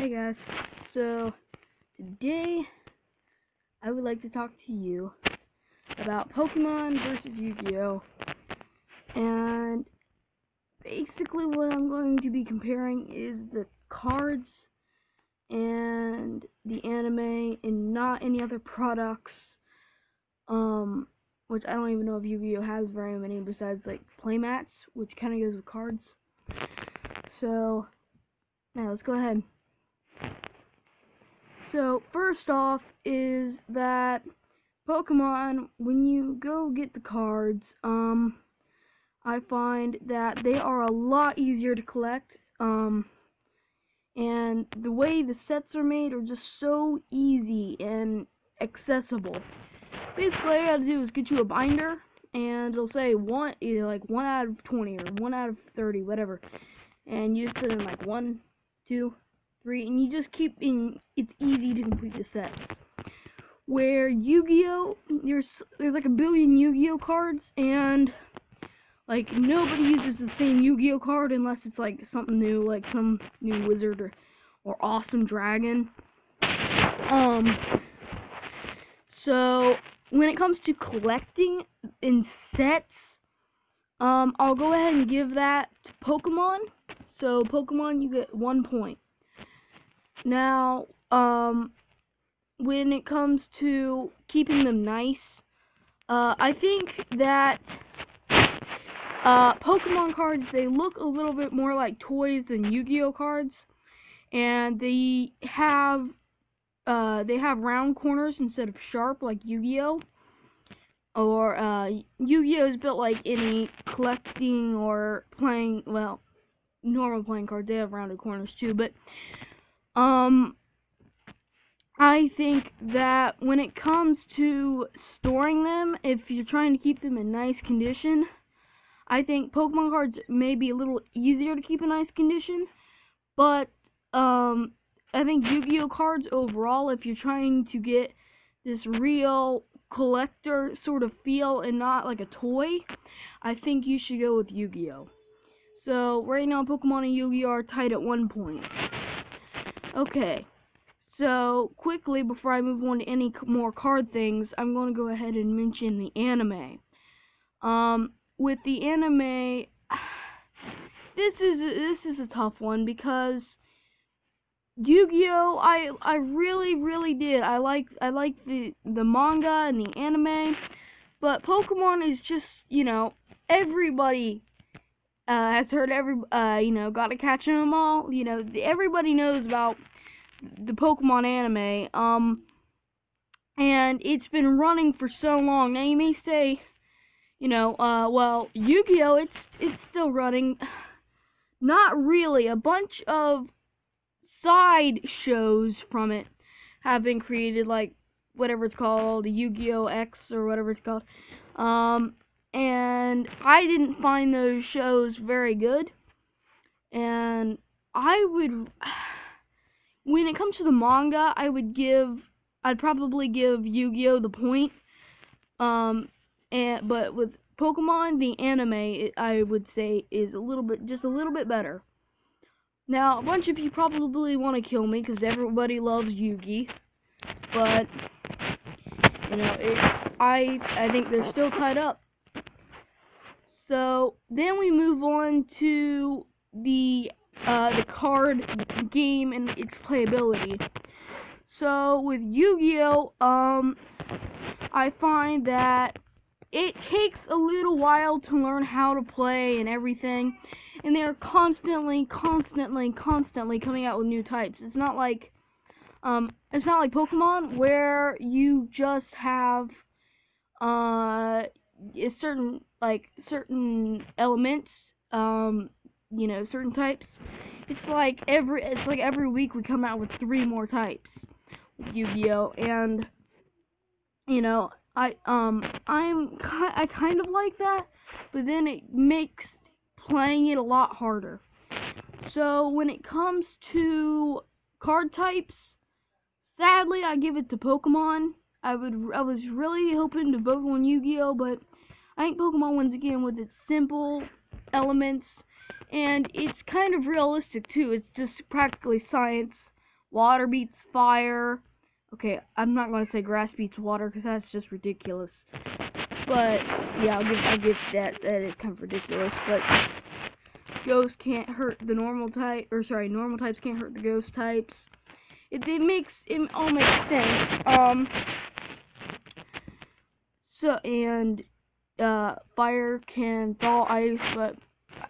Hey guys, so today I would like to talk to you about Pokemon versus Yu-Gi-Oh! And basically what I'm going to be comparing is the cards and the anime and not any other products, which I don't even know if Yu-Gi-Oh! Has very many besides like playmats, which kind of goes with cards. So, now let's go ahead. So, first off is that Pokemon, when you go get the cards, I find that they are a lot easier to collect, and the way the sets are made are just so easy and accessible. Basically, all you gotta do is get you a binder, and it'll say either like 1 out of 20 or 1 out of 30, whatever, and you just put in like 1, 2, 3, and you just keep in. It's easy to complete the sets. Where Yu-Gi-Oh, there's like a billion Yu-Gi-Oh cards, and like nobody uses the same Yu-Gi-Oh card unless it's like something new, like some new wizard or awesome dragon. So when it comes to collecting in sets, I'll go ahead and give that to Pokemon. So Pokemon, you get 1 point. Now, when it comes to keeping them nice, I think that Pokemon cards, they look a little bit more like toys than Yu-Gi-Oh cards, and they have round corners instead of sharp like Yu-Gi-Oh. Or Yu-Gi-Oh is built like any collecting or playing, well, normal playing cards. They have rounded corners too, but I think that when it comes to storing them, if you're trying to keep them in nice condition, I think Pokemon cards may be a little easier to keep in nice condition, but I think Yu-Gi-Oh cards overall, if you're trying to get this real collector sort of feel and not like a toy, I think you should go with Yu-Gi-Oh. So right now Pokemon and Yu-Gi-Oh are tied at 1 point. Okay. So, quickly, before I move on to any more card things, I'm going to go ahead and mention the anime. With the anime, this is a tough one because Yu-Gi-Oh, I really did. I like the manga and the anime, but Pokemon is just, everybody has heard gotta catch them all. Everybody knows about the Pokemon anime, and it's been running for so long. Now you may say, well, Yu-Gi-Oh, it's still running. Not really. A bunch of side shows from it have been created, like whatever it's called, Yu-Gi-Oh X or whatever it's called. And I didn't find those shows very good, and when it comes to the manga, I'd probably give Yu-Gi-Oh the point. But with Pokemon, the anime, I would say, is just a little bit better. Now, a bunch of you probably want to kill me because everybody loves Yugi, but I think they're still tied up. So then we move on to the card game and its playability. So with Yu-Gi-Oh, I find that it takes a little while to learn how to play and everything, and they're constantly coming out with new types. It's not like Pokemon where you just have certain elements, certain types. It's like every week we come out with 3 more types with Yu-Gi-Oh, and I kind of like that, but then it makes playing it a lot harder. So when it comes to card types, sadly I give it to Pokemon. I was really hoping to vote on Yu-Gi-Oh, but I think Pokemon wins again with its simple elements, and it's kind of realistic too. It's just practically science water beats fire. Okay, I'm not going to say grass beats water because that's just ridiculous. But yeah, I'll give that. That is kind of ridiculous. But ghosts can't hurt the normal type, or sorry, normal types can't hurt the ghost types. It all makes sense. Fire can thaw ice, but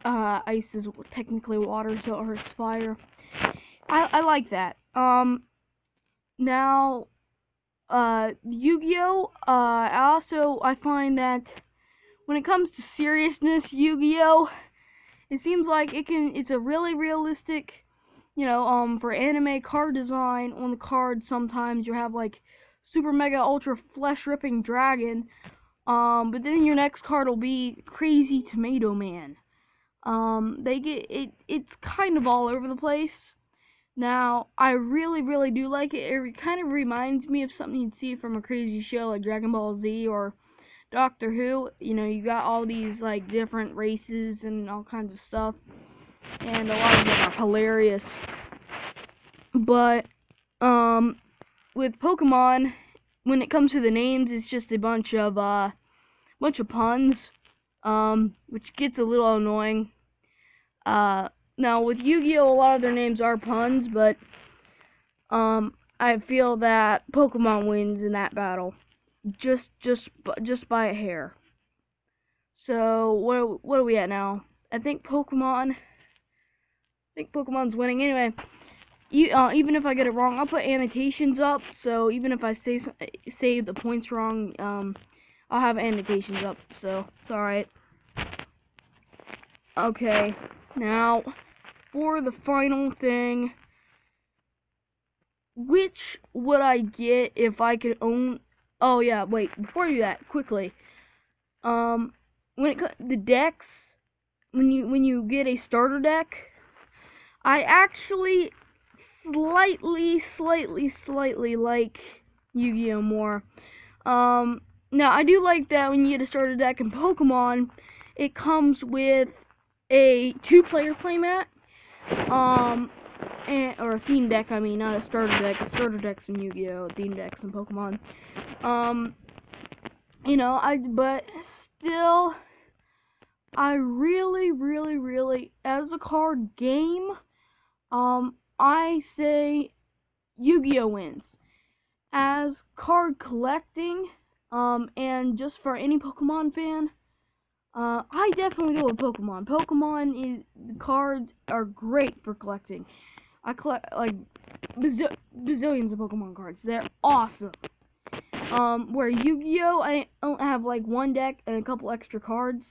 ice is technically water, so it hurts fire. I like that. Now, Yu-Gi-Oh! I find that when it comes to seriousness, Yu-Gi-Oh! It seems like it's a really realistic, for anime card design on the card. Sometimes you have like super mega ultra flesh ripping dragon, but then your next card will be crazy tomato man. It's kind of all over the place. Now, I really do like it. It kind of reminds me of something you'd see from a crazy show like Dragon Ball Z or Doctor Who. You got all these like different races and all kinds of stuff, and a lot of them are hilarious. But with Pokemon, when it comes to the names, it's just a bunch of puns, which gets a little annoying. Now with Yu-Gi-Oh, a lot of their names are puns, but I feel that Pokemon wins in that battle, just by a hair. So what are we at now? I think Pokemon's winning. Anyway, even if I get it wrong, I'll put annotations up. So even if I say the points wrong, I'll have annotations up. So it's alright. Okay, now for the final thing, which would I get if I could own? Oh yeah, wait. Before I do that, quickly, the decks, when you get a starter deck, I actually slightly like Yu-Gi-Oh more. Now I do like that when you get a starter deck in Pokemon, it comes with a 2-player playmat, or a theme deck. I mean, not a starter deck. A starter deck's in Yu-Gi-Oh, theme decks in Pokemon. But still, I really, as a card game, I say Yu-Gi-Oh wins. As card collecting, and just for any Pokemon fan, I definitely go with Pokemon. The cards are great for collecting. I collect like bazillions of Pokemon cards. They're awesome. Where Yu-Gi-Oh, I don't have like one deck and a couple extra cards.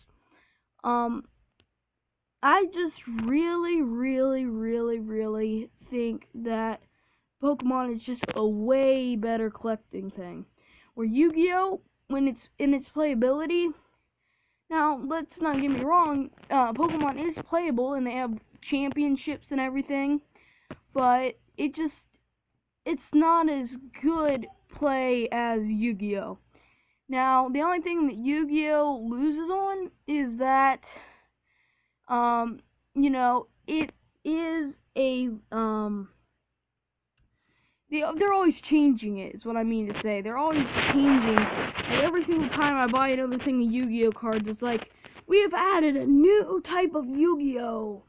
I just really think that Pokemon is just a way better collecting thing. Where Yu-Gi-Oh, when it's in its playability, now let's not get me wrong, Pokemon is playable and they have championships and everything, but it's not as good play as Yu-Gi-Oh. Now, the only thing that Yu-Gi-Oh loses on is that, it is a, they're always changing it, is what I mean to say. They're always changing. Like, every single time I buy another thing of Yu-Gi-Oh cards, it's like, we have added a new type of Yu-Gi-Oh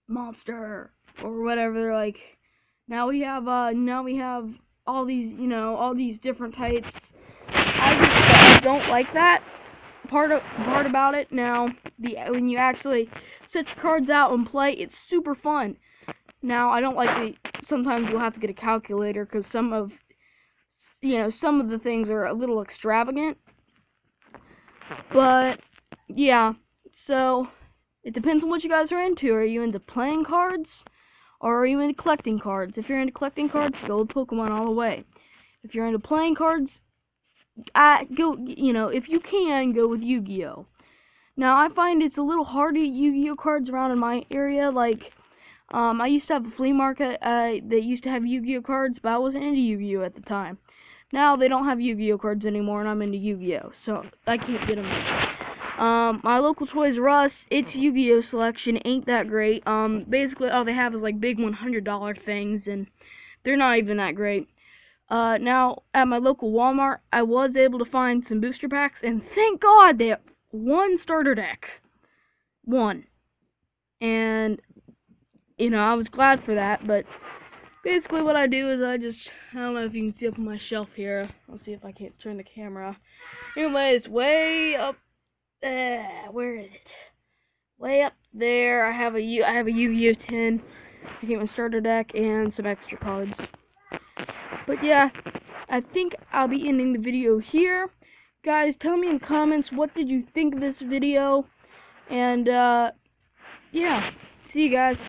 monster, or whatever. They're like, now we have all these different types. I don't like that part about it. Now, when you actually set your cards out and play, it's super fun. Now, I don't like sometimes you'll have to get a calculator because some of the things are a little extravagant. But yeah, so it depends on what you guys are into. Are you into playing cards, or are you into collecting cards? If you're into collecting cards, go with Pokemon all the way. If you're into playing cards, if you can, go with Yu-Gi-Oh. Now, I find it's a little hard to get Yu-Gi-Oh cards around in my area. Like, I used to have a flea market that used to have Yu-Gi-Oh cards, but I wasn't into Yu-Gi-Oh at the time. Now they don't have Yu-Gi-Oh cards anymore, and I'm into Yu-Gi-Oh, so I can't get them. My local Toys R Us, its Yu-Gi-Oh selection ain't that great. Basically all they have is like big $100 things, and they're not even that great. Now, at my local Walmart, I was able to find some booster packs, and thank God they have one starter deck. One. And, you know, I was glad for that, but basically what I do is I don't know if you can see up on my shelf here. I'll see if I can't turn the camera. Anyways, way up there, where is it? Way up there, I have a Yu-Gi-Oh tin. I get my starter deck and some extra cards. But yeah, I think I'll be ending the video here. Guys, tell me in the comments, what did you think of this video? And, yeah, see you guys.